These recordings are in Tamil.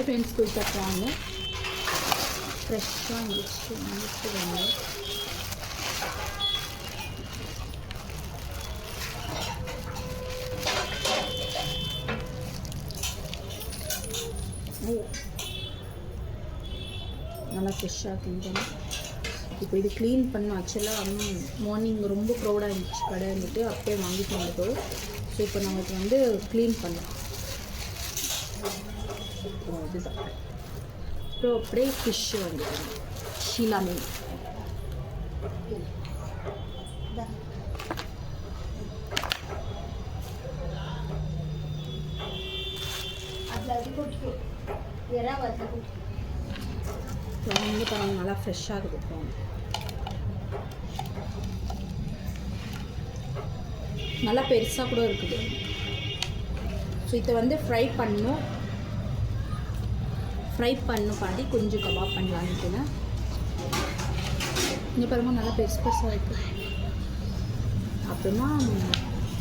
फ्रेंड्स கொடுத்துட்டாங்க ஃப்ரெஷ்ஷாக இருந்துச்சு நல்லா ஃப்ரெஷ்ஷாக கிளீன் இப்போ இது க்ளீன் பண்ணோம். ஆக்சுவலாக மார்னிங் ரொம்ப க்ரௌடாக இருந்துச்சு கடை இருந்துட்டு அப்படியே வாங்கிட்டு வந்துட்டோம். ஸோ இப்போ நமக்கு வந்து க்ளீன் பண்ணோம். இதுதான் அப்புறம் அப்படியே ஃபிஷ்ஷு வந்துட்டு ஷீலா மீன் வந்து பாருங்க நல்லா ஃப்ரெஷ்ஷாக இருக்கும். நல்லா பெருசாக கூட இருக்குது. ஸோ இதை வந்து ஃப்ரை பண்ணணும் பாதி கொஞ்சம் கபாப் பண்ணலான்ட்டுன்னு இங்கே பாருங்க நல்லா பெருசு பெருசாக இருக்குது. அப்புறமா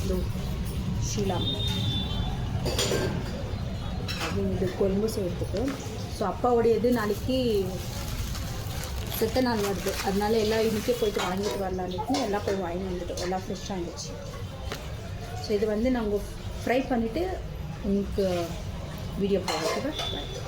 இது ஷீலா இது கொழும்பு செய்யறதுக்கு. ஸோ அப்பாவுடையது நாளைக்கு செத்த நாள் வருது, அதனால எல்லாம் இன்றைக்கே போய்ட்டு வாங்கிட்டு வரலான்ட்டு எல்லாம் போய் வாங்கி வந்துட்டோம். எல்லாம் ஃப்ரெஷ்ஷாக இருந்துச்சு. ஸோ இது வந்து நாங்கள் ஃப்ரை பண்ணிவிட்டு உங்களுக்கு வீடியோ பார்த்துட்டு